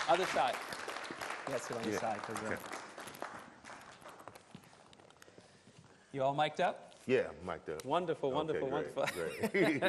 Other side. Yeah, sit on the side. Okay. You all mic'd up? Yeah, mic'd up. Wonderful, wonderful, Okay, wonderful. great.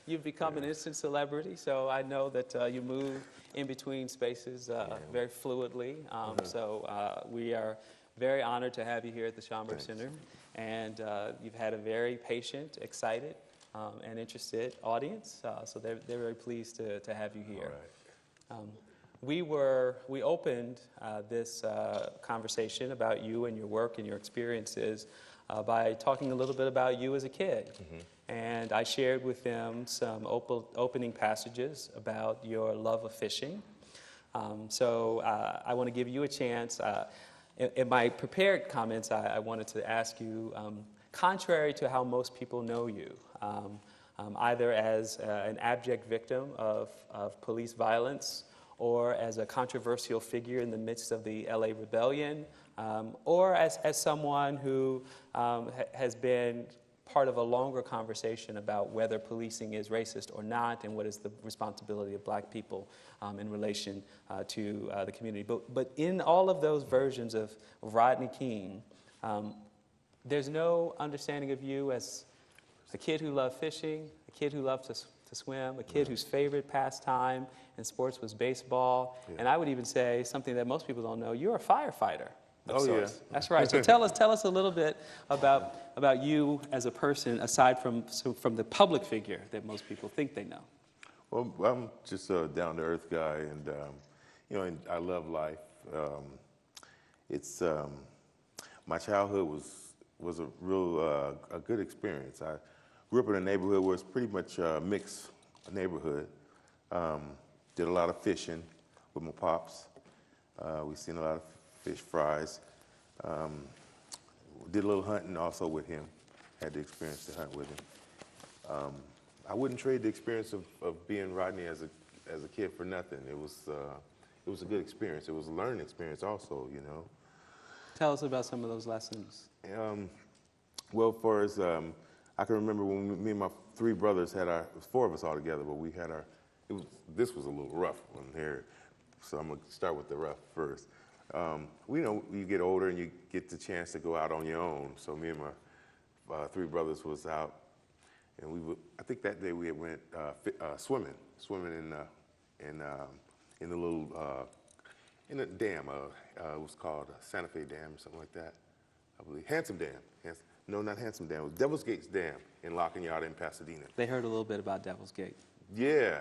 You've become an instant celebrity, so I know that you move in between spaces very fluidly. We are very honored to have you here at the Schomburg Center. And you've had a very patient, excited, and interested audience, so they're very pleased to have you here. All right. We opened this conversation about you and your work and your experiences by talking a little bit about you as a kid. And I shared with them some opening passages about your love of fishing. I want to give you a chance. In my prepared comments, I wanted to ask you, contrary to how most people know you, either as an abject victim of police violence or as a controversial figure in the midst of the LA rebellion, or as someone who has been part of a longer conversation about whether policing is racist or not and what is the responsibility of black people in relation to the community. But in all of those versions of Rodney King, there's no understanding of you as a kid who loved fishing, a kid who loved to swim, a kid whose favorite pastime in sports was baseball, and I would even say something that most people don't know, you're a firefighter. Yeah. That's right. So tell us a little bit about you as a person, aside from the public figure that most people think they know. Well, I'm just a down-to-earth guy, and and I love life. My childhood was a real a good experience. I grew up in a neighborhood where it's pretty much a mixed neighborhood. Did a lot of fishing with my pops. We've seen a lot of fish fries. Did a little hunting also with him. Had the experience to hunt with him. I wouldn't trade the experience of being Rodney as a kid for nothing. It was a good experience. It was a learning experience also, you know. Tell us about some of those lessons. Well, far as I can remember when me and my three brothers had four of us all together, but we had this was a little rough one here, so I'm gonna start with the rough first. You get older and you get the chance to go out on your own. So me and my three brothers was out, and I think that day we had went swimming in the little in a dam. It was called Santa Fe Dam or something like that, I believe. Handsome Dam. No, not Handsome Dam. It was Devil's Gates Dam in La Cañada in Pasadena. They heard a little bit about Devil's Gate. Yeah.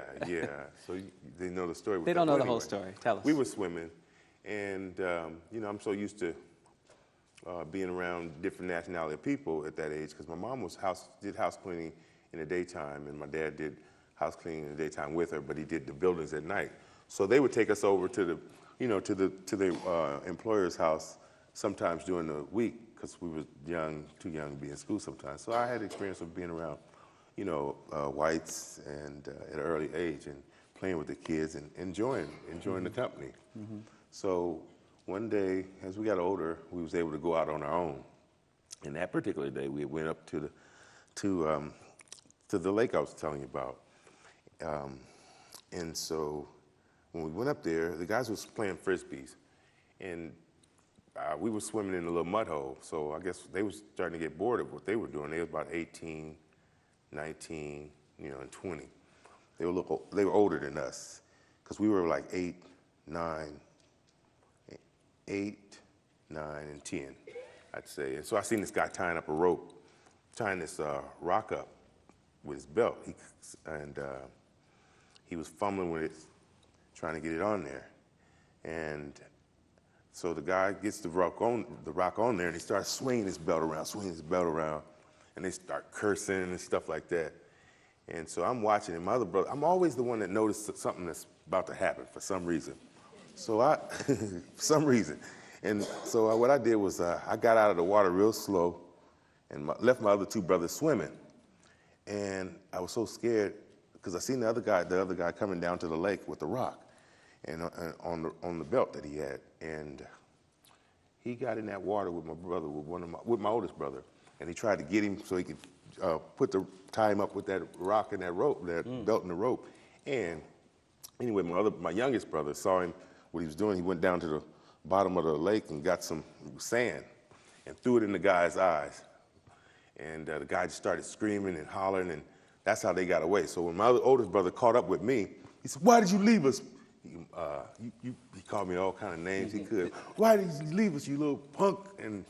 So they know the story. They don't know the whole story. Tell us. We were swimming, and I'm so used to being around different nationality of people at that age, because my mom did house cleaning in the daytime, and my dad did house cleaning in the daytime with her, but he did the buildings at night. So they would take us over to the employer's house sometimes during the week, because we were too young to be in school sometimes. So I had the experience of being around, whites and at an early age, and playing with the kids and enjoying the company. So one day, as we got older, we was able to go out on our own. And that particular day, we went up to the lake I was telling you about. And so when we went up there, the guys was playing frisbees, and we were swimming in a little mud hole. So I guess they was starting to get bored of what they were doing. They was about 18, 19, and 20. They were older than us, because we were like 8, 9, and 10, I'd say. And so I seen this guy tying this rock up with his belt, he was fumbling with it, trying to get it on there. And so the guy gets the rock on there, and he starts swinging his belt around, and they start cursing and stuff like that. And so I'm watching, and my other brother, I'm always the one that noticed something that's about to happen for some reason. So and so what I did was I got out of the water real slow and left my other two brothers swimming. And I was so scared because I seen the other guy coming down to the lake with the rock and on the belt that he had. And he got in that water with my brother, with my oldest brother, and he tried to get him so he could tie him up with that rock and that rope, that belt and the rope. And anyway, my youngest brother saw him what he was doing, he went down to the bottom of the lake and got some sand and threw it in the guy's eyes. And the guy just started screaming and hollering, and that's how they got away. So when my oldest brother caught up with me, he said, "Why did you leave us?" He called me all kind of names he could. "Why did you leave us, you little punk?" And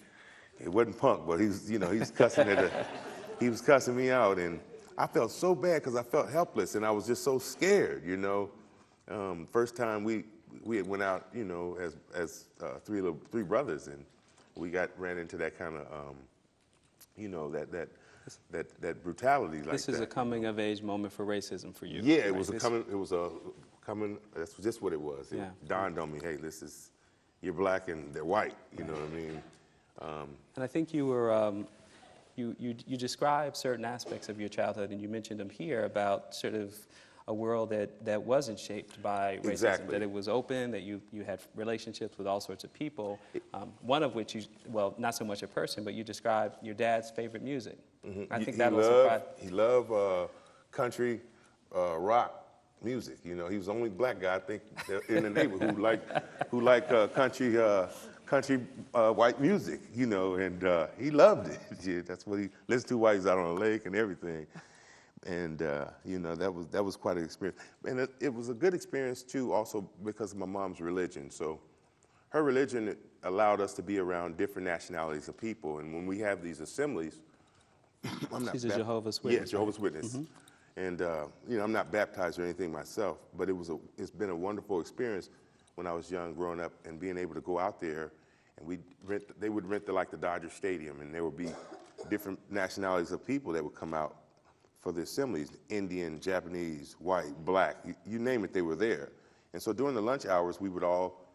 it wasn't punk, but he was cussing he was cussing me out, and I felt so bad because I felt helpless, and I was just so scared, First time we had went out, as three brothers, and we ran into that kind of, that brutality like that. This is a coming of age moment for racism for you. Yeah, right? it was a coming. That's just what it was. It dawned on me, hey, you're black and they're white. You know what I mean? And I think you were, you described certain aspects of your childhood, and you mentioned them here about sort of a world that wasn't shaped by racism, Exactly. that it was open, that you had relationships with all sorts of people, one of which not so much a person, but you described your dad's favorite music. Mm-hmm. I think that was surprising. He loved country rock music. He was the only black guy, I think, in the neighborhood who liked country white music, and he loved it. Yeah, that's what he listened to while he was out on the lake and everything. And, that was quite an experience. And it was a good experience, too, also because of my mom's religion. So her religion allowed us to be around different nationalities of people. And when we have these assemblies, She's a Jehovah's Witness. Yeah, Jehovah's Witness. Mm-hmm. And, I'm not baptized or anything myself, but it's been a wonderful experience when I was young, growing up, and being able to go out there, and they would rent the Dodger Stadium, and there would be different nationalities of people that would come out for the assemblies: Indian, Japanese, white, black, you name it, they were there. And so during the lunch hours, we would all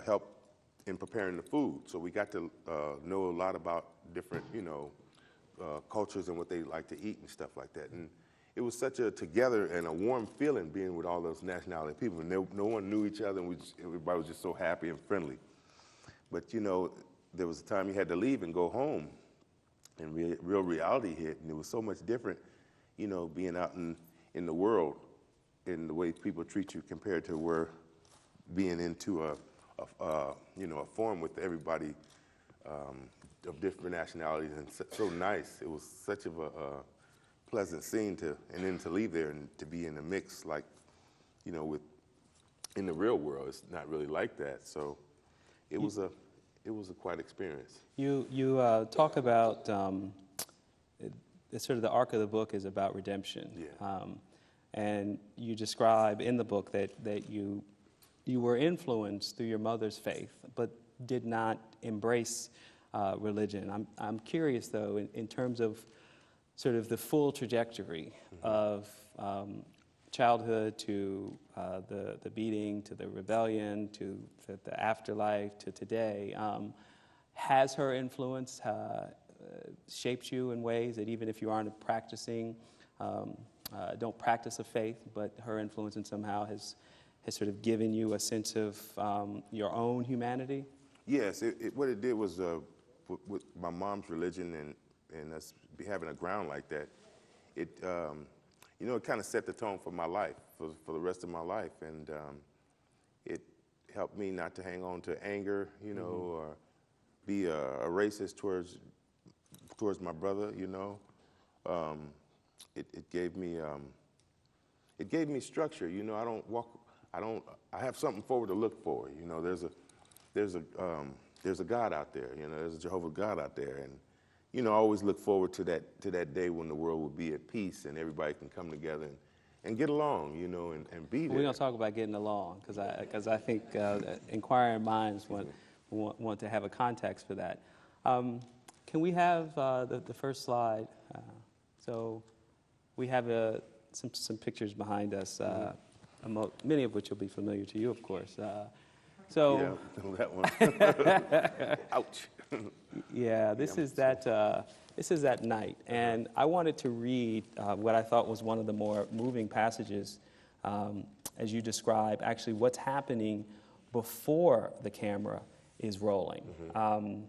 help in preparing the food. So we got to know a lot about different, cultures and what they like to eat and stuff like that. And it was such a together and a warm feeling being with all those nationality people. And no one knew each other, and everybody was just so happy and friendly. But, there was a time you had to leave and go home, and real reality hit, and it was so much different, being out in the world in the way people treat you compared to where being into a forum with everybody of different nationalities, and so nice. It was such of a pleasant scene and then to leave there and to be in the mix, like, in the real world, it's not really like that. So it was a quite experience. You talk about sort of the arc of the book is about redemption. Yeah. And you describe in the book that you were influenced through your mother's faith, but did not embrace religion. I'm curious, though, in terms of sort of the full trajectory of childhood to the beating, to the rebellion, to the afterlife, to today. Has her influence shaped you in ways that even if you aren't practicing, don't practice a faith, but her influence in somehow has sort of given you a sense of your own humanity? Yes, what it did was with my mom's religion and us having a ground like that, it kind of set the tone for my life, for the rest of my life. And it helped me not to hang on to anger, or be a racist towards my brother, It gave me structure, I have something forward to look for, there's a God out there, there's a Jehovah God out there. And, I always look forward to that day when the world will be at peace and everybody can come together and get along, and be there. We're going to talk about getting along, because I think inquiring minds want to have a context for that. Can we have the first slide? So we have some pictures behind us, many of which will be familiar to you, of course. Yeah, that one. Ouch. Yeah, this is that night, and I wanted to read what I thought was one of the more moving passages, as you describe actually what's happening before the camera is rolling. Mm-hmm.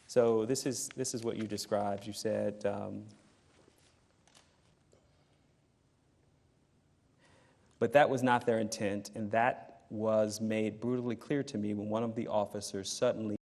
So this is what you described. You said, but that was not their intent, and that was made brutally clear to me when one of the officers suddenly